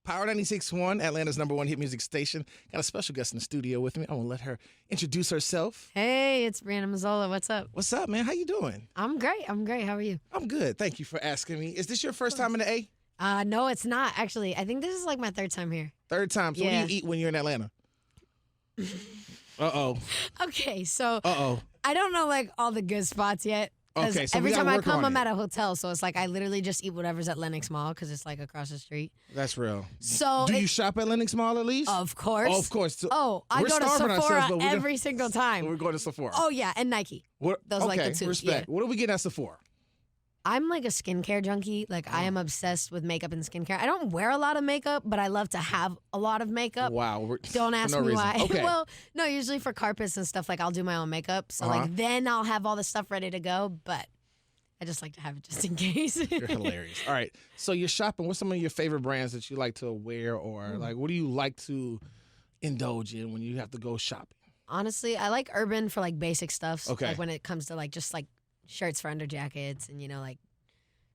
Power 96.1, Atlanta's #1 hit music station. Got a special guest in the studio with me. I want to let her introduce herself. Hey, it's Brianna Mazzola. What's up? What's up, man? How you doing? I'm great. How are you? I'm good. Thank you for asking me. Is this your first time in the A? No, it's not, actually. I think this is like my third time here. Third time. So Yeah. what do you eat when you're in Atlanta? Uh-oh. Okay, so Uh-oh. I don't know like all the good spots yet. 'Cause Okay, so we every gotta time I work come, on I'm it. at a hotel, so it's like I literally just eat whatever's at Lenox Mall because it's like across the street. That's real. So Do you shop at Lenox Mall at least? Of course. Oh, of course. So I we're go to starving Sephora ourselves, but we're every single time. We're going to Sephora. Oh yeah, and Nike. Those okay, are like the two. respect. Yeah. What are we getting at Sephora? I'm like a skincare junkie. Like I am obsessed with makeup and skincare. I don't wear a lot of makeup, but I love to have a lot of makeup. Wow. Don't for ask no me reason. why. Okay. Well, no, usually for carpets and stuff, like I'll do my own makeup. So like then I'll have all the stuff ready to go. But I just like to have it just in case. You're hilarious. All right. So you're shopping. What's some of your favorite brands that you like to wear, or like what do you like to indulge in when you have to go shopping? Honestly, I like urban for like basic stuff. Okay. Like when it comes to like just like shirts for under jackets and like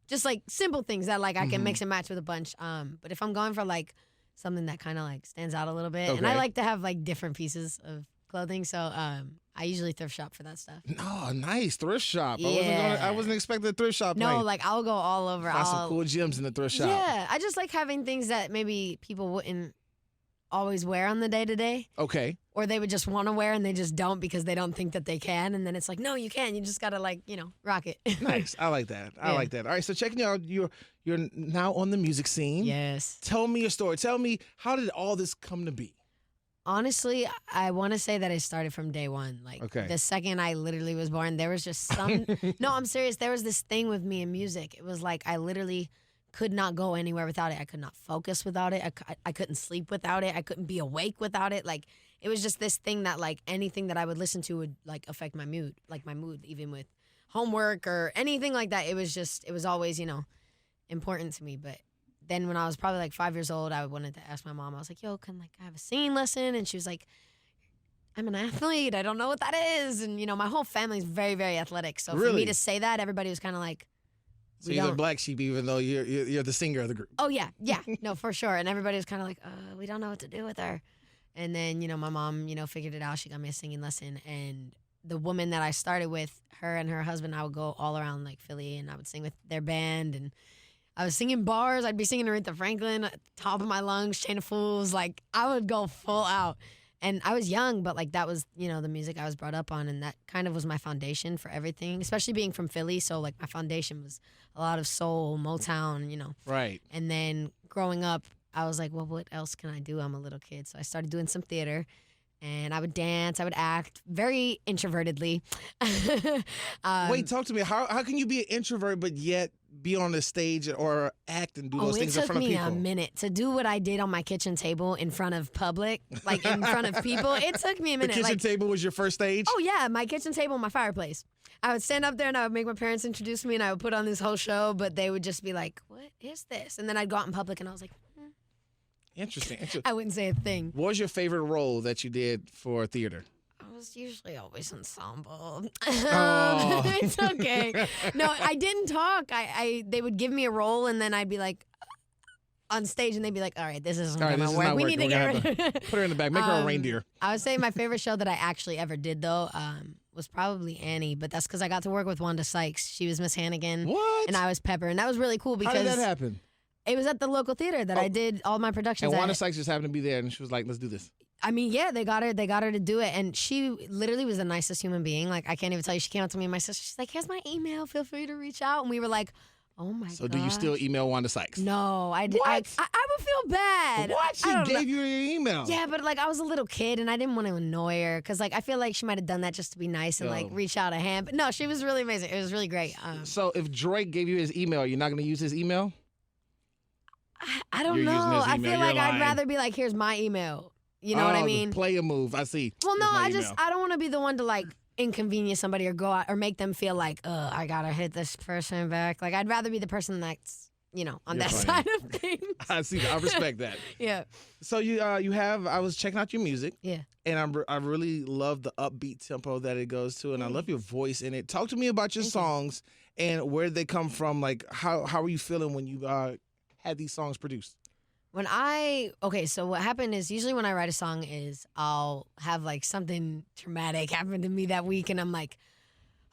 just like simple things that like I can mix and match with a bunch. But if I'm going for like something that kind of like stands out a little bit, and I like to have like different pieces of clothing, so I usually thrift shop for that stuff. No, nice thrift shop. Yeah. I wasn't expecting a thrift shop. No, like I'll go all over. Find some cool gems in the thrift shop. Yeah, I just like having things that maybe people wouldn't always wear on the day to day. Okay. Or they would just want to wear and they just don't because they don't think that they can. And then it's like, no, you can. You just got to like, rock it. Nice. I like that. I like that. All right. So checking you out, you're now on the music scene. Yes. Tell me your story. Tell me, how did all this come to be? Honestly, I want to say that it started from day one. Like the second I literally was born, there was just some. No, I'm serious. There was this thing with me in music. It was like I literally could not go anywhere without it. I could not focus without it. I couldn't sleep without it. I couldn't be awake without it. Like it was just this thing that like anything that I would listen to would like affect my mood, even with homework or anything like that. It was always, important to me. But then when I was probably like 5 years old, I wanted to ask my mom. I was like, yo, can like I have a singing lesson? And she was like, I'm an athlete. I don't know what that is. And, my whole family's very, very athletic. So for me to say that, everybody was kind of like, so you're the black sheep, even though you're the singer of the group. Oh, yeah. No, for sure. And everybody was kind of like, we don't know what to do with her. And then, my mom, figured it out. She got me a singing lesson. And the woman that I started with, her and her husband, I would go all around like Philly and I would sing with their band. And I was singing bars. I'd be singing Aretha Franklin at the top of my lungs, Chain of Fools. Like I would go full out. And I was young, but like that was, the music I was brought up on. And that kind of was my foundation for everything, especially being from Philly. So like my foundation was a lot of soul, Motown, Right. And then growing up, I was like, well, what else can I do? I'm a little kid. So I started doing some theater. And I would dance, I would act very introvertedly. Wait, talk to me. How can you be an introvert but yet be on the stage or act and do those things in front of people? It took me a minute to do what I did on my kitchen table in front of public, like in front of people. It took me a minute. The kitchen table was your first stage? Oh, yeah, my kitchen table and my fireplace. I would stand up there and I would make my parents introduce me and I would put on this whole show, but they would just be like, what is this? And then I'd go out in public and I was like, Interesting. I wouldn't say a thing. What was your favorite role that you did for theater? I was usually always ensemble. Oh. It's okay. No, I didn't talk. They would give me a role and then I'd be like on stage and they'd be like, all right, this isn't going to work. We need to get rid of it. Put her in the back. Make her a reindeer. I would say my favorite show that I actually ever did though was probably Annie, but that's because I got to work with Wanda Sykes. She was Miss Hannigan. What? And I was Pepper. And that was really cool because... How did that happen? It was at the local theater that I did all my productions. And Wanda Sykes just happened to be there, and she was like, "Let's do this." I mean, yeah, they got her to do it, and she literally was the nicest human being. Like I can't even tell you. She came up to me and my sister. She's like, "Here's my email. Feel free to reach out." And we were like, "Oh my god." So do you still email Wanda Sykes? No, I did. What? I would feel bad. What? She gave you your email. Yeah, but like I was a little kid and I didn't want to annoy her because like I feel like she might have done that just to be nice and like reach out a hand. But no, she was really amazing. It was really great. So if Drake gave you his email, you're not going to use his email? I don't know. I feel like I'd rather be like, here's my email. You know what I mean? The player move. I see. Well, no, I don't want to be the one to like inconvenience somebody or go out or make them feel like, I gotta hit this person back. Like I'd rather be the person that's, on that side of things. I see. I respect that. Yeah. So you have. I was checking out your music. Yeah. And I really love the upbeat tempo that it goes to, and I love your voice in it. Talk to me about your songs and where they come from. Like how are you feeling when you had these songs produced? So what happened is usually when I write a song is I'll have like something traumatic happen to me that week and I'm like,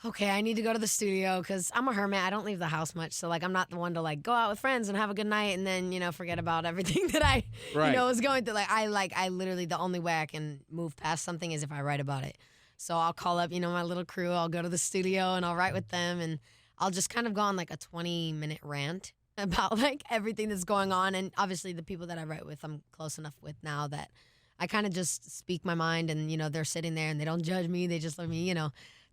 okay, I need to go to the studio because I'm a hermit. I don't leave the house much. So like I'm not the one to like go out with friends and have a good night and then, forget about everything that I, was going through. I literally, the only way I can move past something is if I write about it. So I'll call up, my little crew. I'll go to the studio and I'll write with them and I'll just kind of go on like a 20-minute rant about like everything that's going on. And obviously the people that I write with, I'm close enough with now that I kind of just speak my mind and, they're sitting there and they don't judge me. They just let me,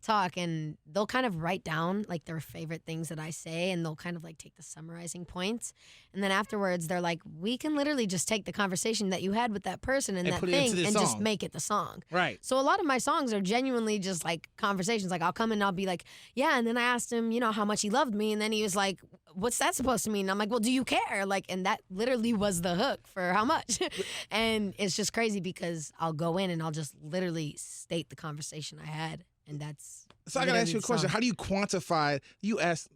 talk, and they'll kind of write down like their favorite things that I say, and they'll kind of like take the summarizing points, and then afterwards they're like, we can literally just take the conversation that you had with that person and that thing and just make it the song. Right. So a lot of my songs are genuinely just like conversations. Like I'll come and I'll be like, yeah, and then I asked him, how much he loved me, and then he was like, what's that supposed to mean? And I'm like, well, do you care? Like, and that literally was the hook for how much. And it's just crazy because I'll go in and I'll just literally state the conversation I had. And that's so. I gotta ask you a question. How do you quantify? You asked.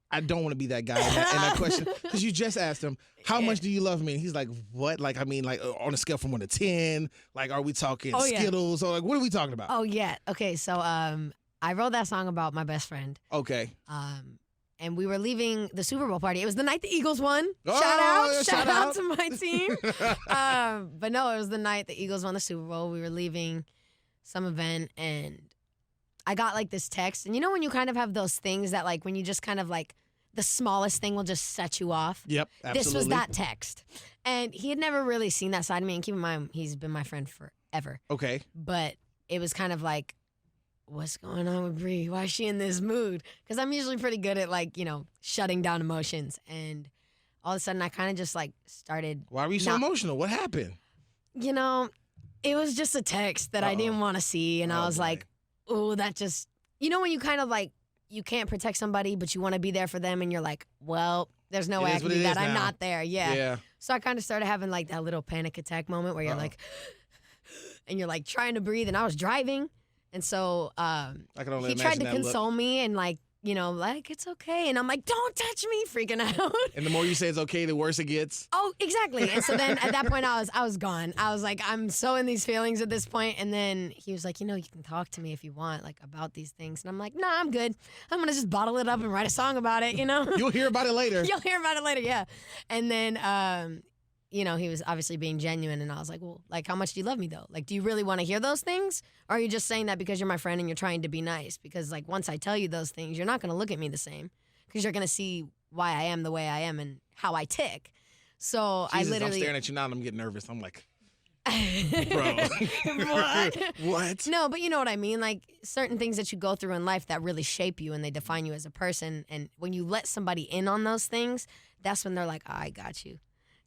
I don't want to be that guy in that question because you just asked him, "How much do you love me?" And he's like, "What? Like, I mean, like on a scale from 1 to 10. Like, are we talking Skittles or like what are we talking about?" Oh yeah. Okay. So I wrote that song about my best friend. Okay. And we were leaving the Super Bowl party. It was the night the Eagles won. Oh, shout out to my team. But no, it was the night the Eagles won the Super Bowl. We were leaving some event and I got like this text, and when you kind of have those things that like when you just kind of like the smallest thing will just set you off. Yep, absolutely. This was that text, and he had never really seen that side of me. And keep in mind, he's been my friend forever. Okay, but it was kind of like, what's going on with Bree? Why is she in this mood? Because I'm usually pretty good at like shutting down emotions, and all of a sudden I kind of just like started. Why were you so emotional? What happened? It was just a text that I didn't want to see, and I was like. Oh, that just, when you kind of like, you can't protect somebody, but you want to be there for them, and you're like, well, there's no way I can do that. I'm not there. Yeah. So I kind of started having like that little panic attack moment where you're like, and you're like trying to breathe, and I was driving. And so he tried to console me and like, like, it's okay. And I'm like, don't touch me, freaking out. And the more you say it's okay, the worse it gets. Oh, exactly. And so then at that point, I was gone. I was like, I'm so in these feelings at this point. And then he was like, you can talk to me if you want, like, about these things. And I'm like, nah, I'm good. I'm going to just bottle it up and write a song about it, You'll hear about it later. You'll hear about it later, yeah. And then, he was obviously being genuine, and I was like, well, like, how much do you love me, though? Like, do you really want to hear those things? Or are you just saying that because you're my friend and you're trying to be nice? Because, like, once I tell you those things, you're not going to look at me the same because you're going to see why I am the way I am and how I tick. So Jesus, I literally... I'm staring at you now and I'm getting nervous. I'm like, bro. What? No, but you know what I mean? Like, certain things that you go through in life that really shape you and they define you as a person. And when you let somebody in on those things, that's when they're like, I got you.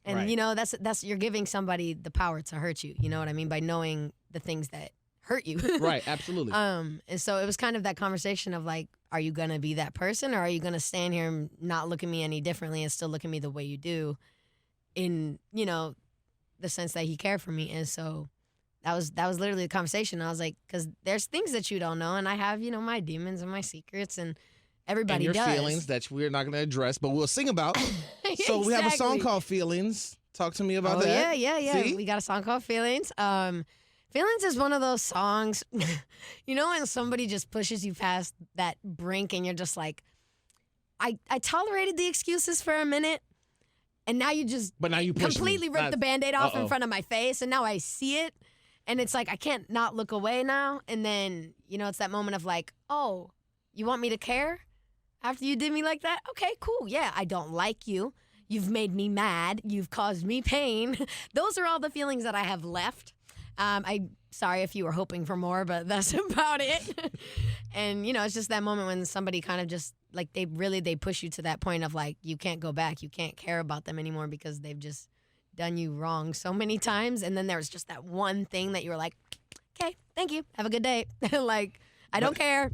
And, right. That's you're giving somebody the power to hurt you. You know what I mean? By knowing the things that hurt you. Right, absolutely. And so it was kind of that conversation of like, are you going to be that person, or are you going to stand here and not look at me any differently and still look at me the way you do in, the sense that he cared for me. And so that was literally the conversation. I was like, because there's things that you don't know, and I have, my demons and my secrets, and everybody and your does. feelings that we're not going to address, but we'll sing about. So we have a song called Feelings. Talk to me about that. Yeah. See? We got a song called Feelings. Feelings is one of those songs, when somebody just pushes you past that brink and you're just like, I tolerated the excuses for a minute, and now you just completely ripped the Band-Aid off in front of my face, and now I see it, and it's like I can't not look away now. And then, it's that moment of like, oh, you want me to care after you did me like that? Okay, cool. Yeah, I don't like you. You've made me mad. You've caused me pain. Those are all the feelings that I have left. I'm sorry if you were hoping for more, but that's about it. And, it's just that moment when somebody kind of just, like, they push you to that point of, like, you can't go back. You can't care about them anymore because they've just done you wrong so many times. And then there's just that one thing that you were like, okay, thank you. Have a good day. Like, I don't care.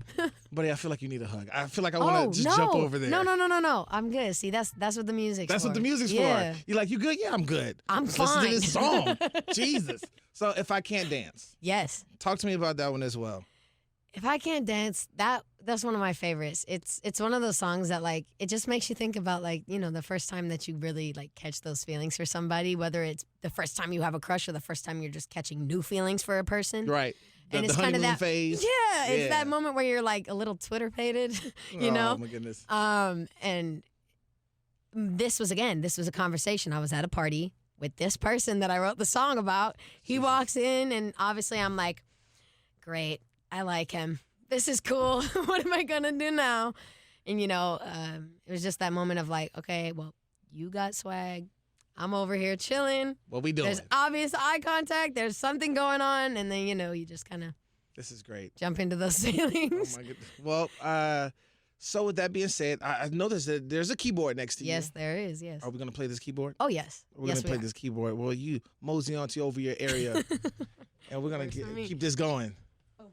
Buddy, I feel like you need a hug. I feel like I want to just jump over there. No. I'm good. See, that's what the music's for. That's what the music's for. You're like, you good? Yeah, I'm good. I'm fine. Listen to this song. Jesus. So if I can't dance. Yes. Talk to me about that one as well. If I Can't Dance, that's one of my favorites. It's one of those songs that like it just makes you think about like, you know, the first time that you really like catch those feelings for somebody, whether it's the first time you have a crush or the first time you're just catching new feelings for a person. Right. And it's kind of that phase. Yeah, it's that moment where you're like a little Twitter-pated, you know? Oh my goodness. And this was a conversation. I was at a party with this person that I wrote the song about. He walks in and obviously I'm like, great, I like him. This is cool. What am I going to do now? And, you know, it was just that moment of like, okay, well, you got swag. I'm over here chilling. What we doing? There's obvious eye contact. There's something going on. And then, you know, you just kind of. This is great. Jump into those feelings. Oh, my goodness. Well, so with that being said, I know there's a keyboard next to you. Yes, there is, yes. Are we going to play this keyboard? Oh, yes. We're going to play this keyboard. Well, you mosey on to over your area. And we're going to keep this going. Oh.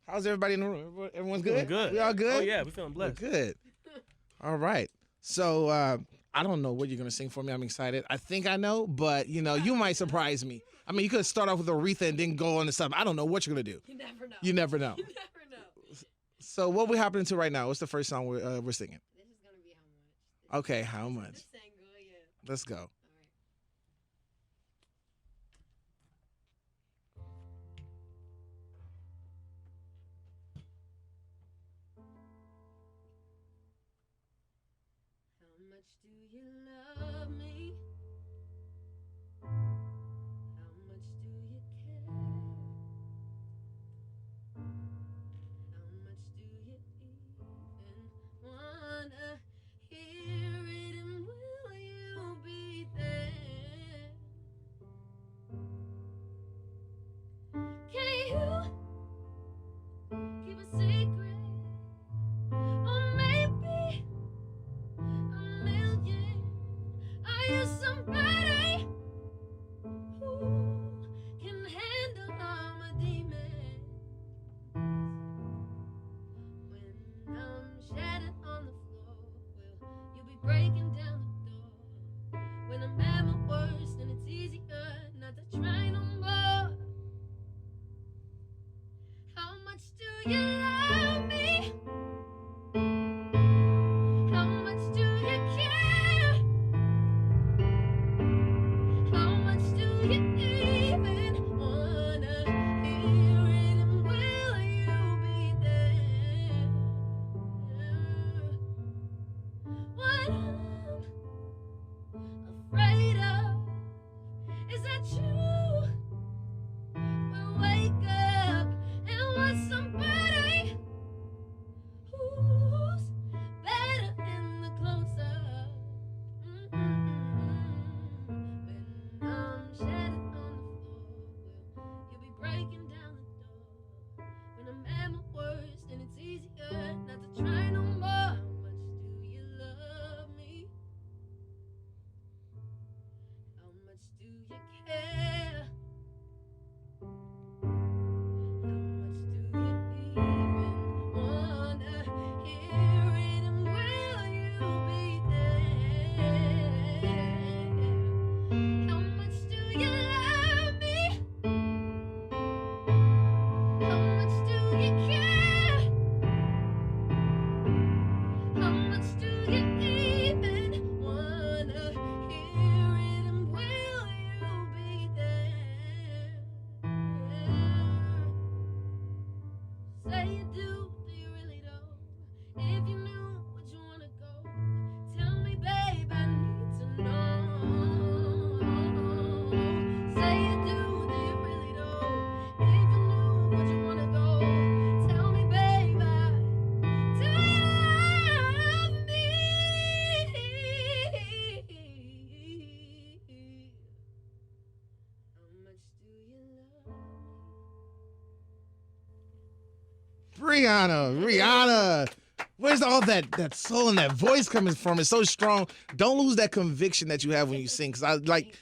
How's everybody in the room? Everyone's good? Good. We all good? Oh, yeah. We're feeling blessed. We're good. All right. So I don't know what you're going to sing for me. I'm excited. I think I know, but, you know, you might surprise me. I mean, you could start off with Aretha and then go on to something. I don't know what you're going to do. You never know. You never know. You never know. So what we hopping into right now? What's the first song we're singing? This is going to be How Much. Okay, How Much? This single, yeah. Let's go. How much do you love me? How much do you care? How much do you even wanna hear it? And will you be there? Can you keep a secret? Or maybe a million. Are you somebody who can handle all my demons? When I'm shattered on the floor, will you be breaking down the door? When I'm at my worst and it's easier not to try no more. How much do you love me? How much do you care? How much do you even wanna hear it? And will you be there? What I'm afraid of is that you will wake up and want somebody who's better in the close-up. When I'm shattered on the floor, will you be breaking down the door? When I'm at my worst and it's easier not to try no more. How much do you love me? How much do you care? How much do you even wanna hear it? And will you be there? How much do you love me? How much do you care? How much do you even wanna hear it? And will you be there? Say you do you really don't? If you knew, would you wanna go? Tell me, babe, I need to know. Say you do you really don't? If you knew, would you wanna go? Tell me, babe, do you love me? How much do you love me? Brianna, where's all that soul and that voice coming from? It's so strong. Don't lose that conviction that you have when you sing. Because I like,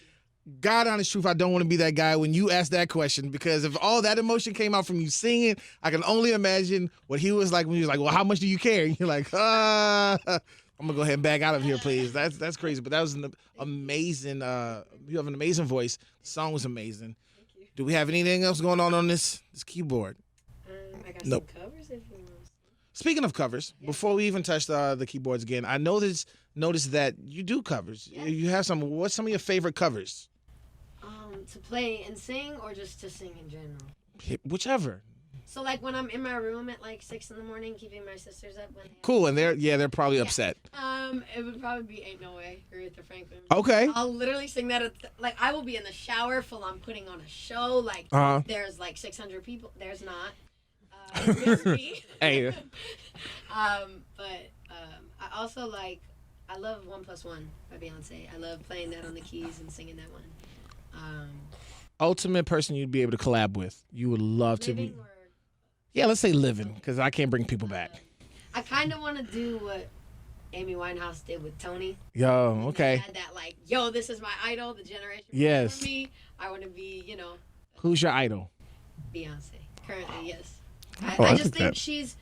God honest truth, I don't want to be that guy when you ask that question. Because if all that emotion came out from you singing, I can only imagine what he was like when he was like, well, how much do you care? And you're like, I'm gonna go ahead and back out of here, please. That's crazy. But that was an amazing. You have an amazing voice. The song was amazing. Thank you. Do we have anything else going on this keyboard? I got some covers if you want. Speaking of covers, before we even touch the keyboards again, I noticed that you do covers. Yeah. You have some. What's some of your favorite covers? To play and sing, or just to sing in general? Whichever. So like when I'm in my room at like 6 a.m, keeping my sisters up. Cool, and they're probably upset. It would probably be "Ain't No Way," Aretha Franklin. Okay. I'll literally sing that like I will be in the shower full on putting on a show. Like there's like 600 people. There's not. Just me. Hey. I also I love 1+1 by Beyonce. I love playing that on the keys and singing that one. Ultimate person you'd be able to collab with. You would love to be. Yeah, let's say living, because I can't bring people back. I kind of want to do what Amy Winehouse did with Tony. Yo, okay. Had that yo, this is my idol, the generation yes. before me. I want to be, Who's your idol? Beyonce. Currently, yes. I just think she's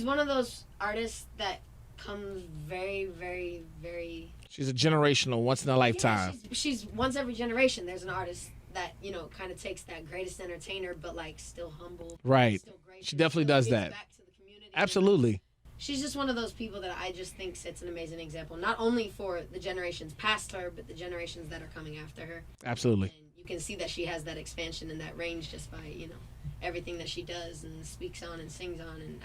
one of those artists that comes very, very, very. She's a generational, once in a lifetime. Yeah, she's once every generation. There's an artist that kind of takes that greatest entertainer, but still humble. Right. Still gracious, she definitely does that. Back to the community. Absolutely. She's just one of those people that I just think sets an amazing example, not only for the generations past her, but the generations that are coming after her. Absolutely. And you can see that she has that expansion and that range just by everything that she does and speaks on and sings on, and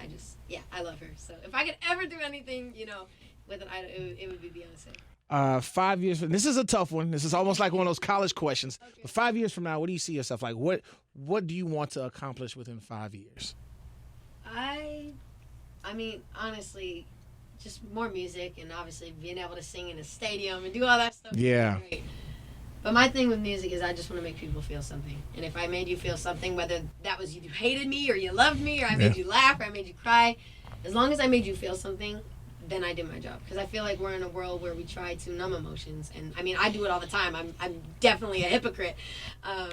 I love her. So if I could ever do anything, with an idol, it would be Beyonce. 5 years. This is a tough one. This is almost like one of those college questions. Okay. But 5 years from now, what do you see yourself like? What do you want to accomplish within 5 years? I mean, honestly, just more music and obviously being able to sing in a stadium and do all that stuff. Yeah. Great. But my thing with music is I just want to make people feel something. And if I made you feel something, whether that was you hated me or you loved me or I made you laugh or I made you cry, as long as I made you feel something, then I did my job. Because I feel like we're in a world where we try to numb emotions. And I mean, I do it all the time. I'm definitely a hypocrite.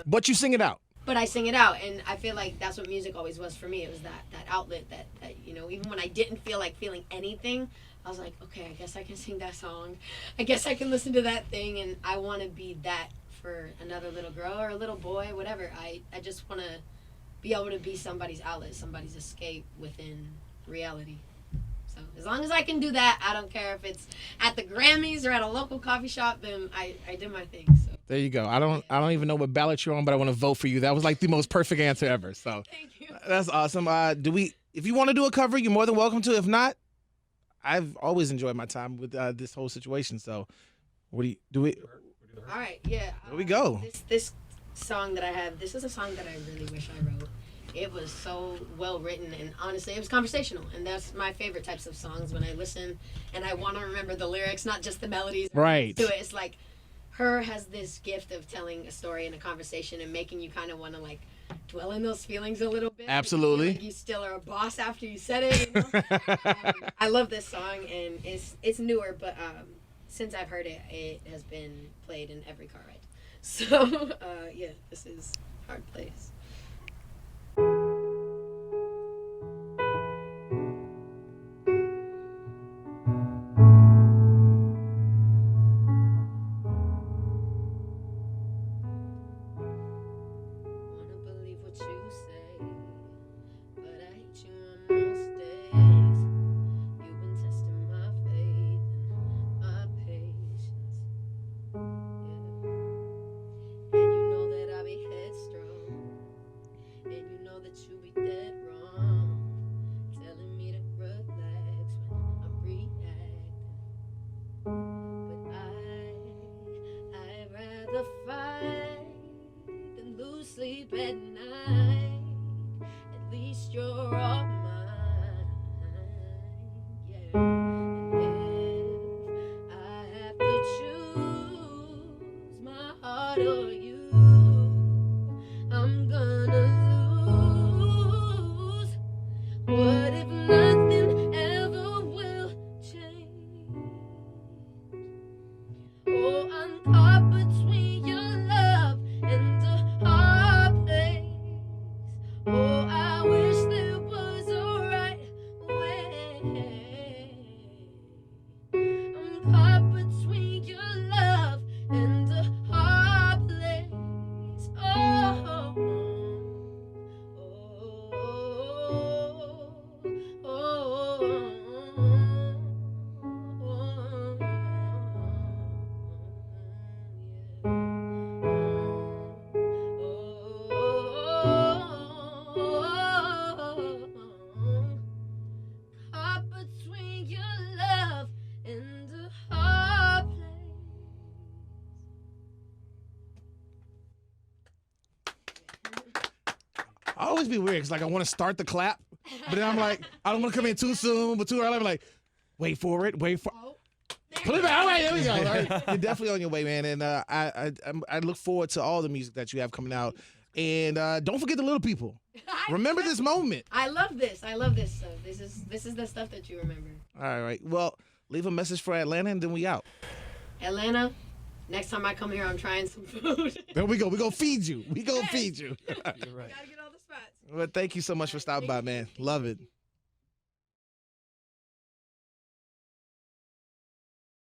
But you sing it out. But I sing it out. And I feel like that's what music always was for me. It was that outlet that even when I didn't feel like feeling anything, I was like, okay, I guess I can sing that song. I guess I can listen to that thing. And I want to be that for another little girl or a little boy, whatever. I just want to be able to be somebody's outlet, somebody's escape within reality. So as long as I can do that, I don't care if it's at the Grammys or at a local coffee shop, then I did my thing. So there you go. I don't even know what ballot you're on, but I want to vote for you. That was like the most perfect answer ever. So thank you. That's awesome. If you want to do a cover, you're more than welcome to. If not, I've always enjoyed my time with this whole situation. So what do we? All right, yeah. Here we go. This song that I have, this is a song that I really wish I wrote. It was so well written, and honestly, it was conversational, and that's my favorite types of songs when I listen and I want to remember the lyrics, not just the melodies. Right. To it, it's like her has this gift of telling a story in a conversation and making you kind of want to dwell in those feelings a little bit. Absolutely. Like you still are a boss after you said it. I love this song, and it's newer, but since I've heard it, it has been played in every car ride. So this is Hard Place. Sleep at night, at least you're all mine, yeah. And if I have to choose my heart or you, I'm gonna lose. What if nothing ever will change? Oh, I'm caught between your love and a hard place. Oh, I wish there was a right way. I'm caught between your love and a hard place. Oh. always be weird because like I want to start the clap, but then I'm like, I don't want to come in too soon, but too early. I'm like, wait for it. Put it back. All right, there we go. All right. You're definitely on your way, man. And I look forward to all the music that you have coming out. And don't forget the little people. Remember this moment. I love this. I love this stuff. This is the stuff that you remember. All right. Well, leave a message for Atlanta, and then we out. Atlanta, next time I come here, I'm trying some food. There we go. We're going to feed you. You're right. Gotta get all the spots. Well, thank you so much for stopping by, man. Love it.